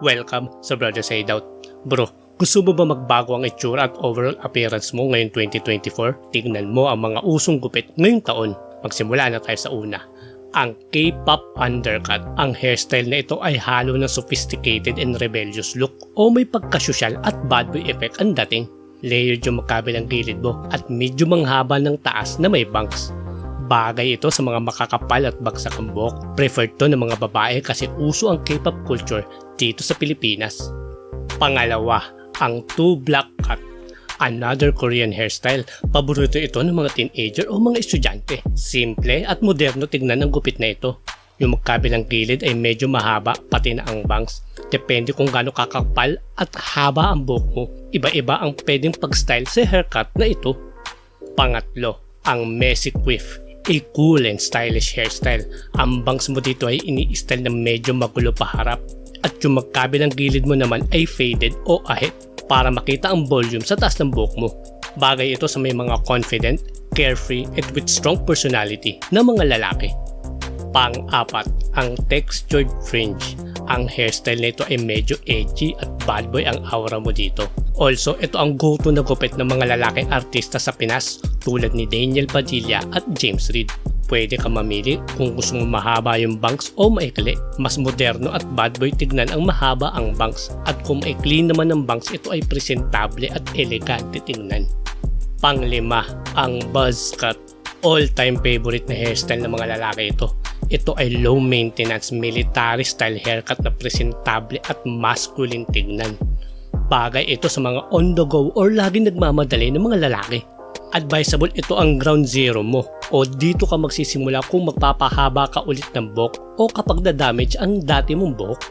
Welcome sa Brothers Hideout. Bro, gusto mo ba magbago ang itsura at overall appearance mo ngayong 2024? Tignan mo ang mga usong gupit ngayong taon. Magsimula na tayo sa una. Ang K-pop undercut. Ang hairstyle na ito ay halo ng sophisticated and rebellious look o may pagkasosyal at bad boy effect ang dating. Layered yung magkabilang gilid mo at medyo manghaba ng taas na may bangs. Bagay ito sa mga makakapal at bagsak ang buhok. Preferred to ng mga babae kasi uso ang K-pop culture dito sa Pilipinas. Pangalawa, ang two black cut. Another Korean hairstyle. Paborito ito ng mga teenager o mga estudyante. Simple at moderno tignan ang gupit na ito. Yung magkabilang gilid ay medyo mahaba pati na ang bangs. Depende kung gaano kakapal at haba ang buhok mo. Iba-iba ang pwedeng pag-style sa haircut na ito. Pangatlo, ang messy quiff. A cool and stylish hairstyle. Ang bangs mo dito ay ini-style na medyo magulo paharap. At yung magkabilang gilid mo naman ay faded o ahit para makita ang volume sa taas ng buhok mo. Bagay ito sa may mga confident, carefree at with strong personality na mga lalaki. Pang-apat, ang textured fringe. Ang hairstyle nito ay medyo edgy at bad boy ang aura mo dito. Also, ito ang go-to na gupit ng mga lalaking artista sa Pinas tulad ni Daniel Padilla at James Reid. Pwede ka mamili kung gusto mo mahaba yung bangs o maikli. Mas moderno at bad boy tignan ang mahaba ang bangs. At kung maikli naman ang bangs, ito ay presentable at elegante tignan. Panglima, ang buzz cut. All-time favorite na hairstyle ng mga lalaki ito. Ito ay low-maintenance military style haircut na presentable at masculine tignan. Bagay ito sa mga on-the-go or laging nagmamadali ng mga lalaki. Advisable ito ang ground zero mo o dito ka magsisimula kung magpapahaba ka ulit ng buhok o kapag na-damage ang dati mong buhok.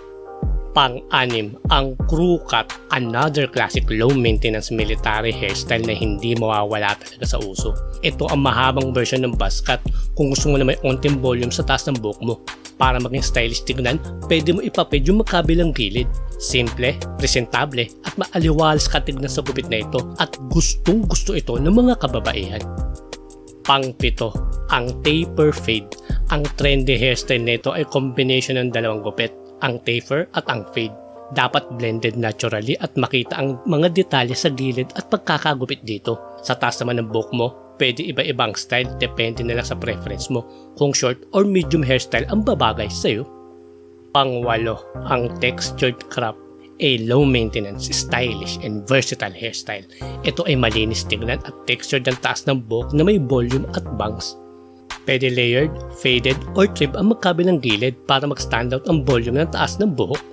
Pang-anim, ang crew cut. Another classic low-maintenance military hairstyle na hindi mawawala talaga sa uso. Ito ang mahabang version ng buzz cut kung gusto mo na may onting volume sa taas ng buhok mo. Para maging stylish tignan, pwede mo ipapid yung magkabilang gilid. Simple, presentable at maaliwalas ka tignan sa gupit na ito at gustong gusto ito ng mga kababaihan. Pang-pito, ang taper fade. Ang trendy hairstyle nito ay combination ng dalawang gupit, ang taper at ang fade. Dapat blended naturally at makita ang mga detalye sa gilid at pagkakagupit dito. Sa taas naman ng buhok mo, pwede iba-ibang style, depende na lang sa preference mo kung short or medium hairstyle ang babagay sa'yo. Pangwalo, ang textured crop. A low-maintenance, stylish, and versatile hairstyle. Ito ay malinis tignan at textured ang taas ng buhok na may volume at bangs. Pwede layered, faded, or trim ang magkabilang gilid para mag-stand out ang volume ng taas ng buhok.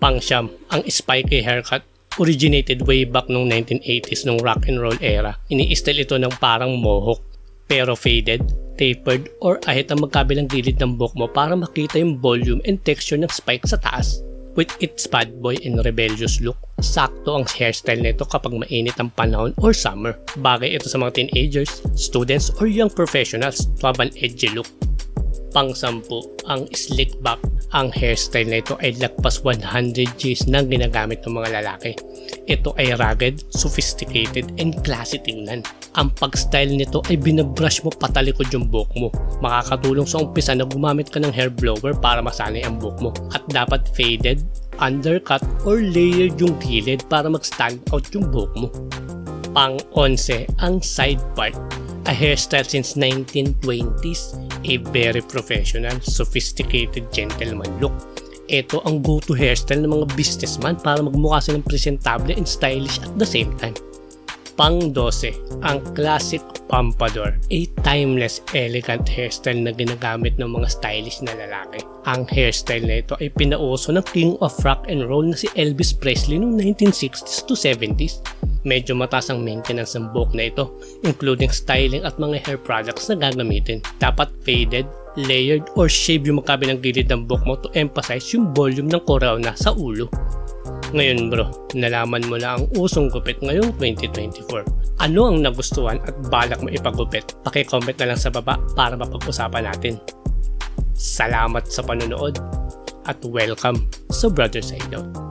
Pang-siyam, ang spiky haircut. Originated way back noong 1980s nung rock and roll era. Ini-style ito ng parang mohawk, pero faded, tapered, or ahit ang magkabilang gilid ng buhok mo para makita yung volume and texture ng spike sa taas. With its bad boy and rebellious look, sakto ang hairstyle nito kapag mainit ang panahon or summer. Bagay ito sa mga teenagers, students, or young professionals to have an edgy look. Pang-sampu, ang slick back. Ang hairstyle na ito ay lagpas 100 Gs nang ginagamit ng mga lalaki. Ito ay rugged, sophisticated, and classy tingnan. Ang pag-style nito ay binabrush mo patalikod yung buhok mo. Makakatulong sa umpisa na gumamit ka ng hair blower para masanay ang buhok mo. At dapat faded, undercut, or layered yung gilid para mag-stand out yung buhok mo. Pang-11, ang side part. A hairstyle since 1920s, a very professional, sophisticated gentleman look. Ito ang go-to hairstyle ng mga businessman para magmukha silang presentable and stylish at the same time. Pang-12, ang classic pompadour, a timeless, elegant hairstyle na ginagamit ng mga stylish na lalaki. Ang hairstyle na ito ay pinauso ng king of rock and roll na si Elvis Presley noong 1960s to 70s. Medyo mataas ang maintenance ng buhok na ito, including styling at mga hair products na gagamitin. Dapat faded, layered, or shave yung magkabilang gilid ng buhok mo to emphasize yung volume ng corona sa ulo. Ngayon bro, nalaman mo na ang usong gupit ngayong 2024. Ano ang nagustuhan at balak mo ipagupit? Paki-comment na lang sa baba para mapag-usapan natin. Salamat sa panonood at welcome sa Brothers Hideout.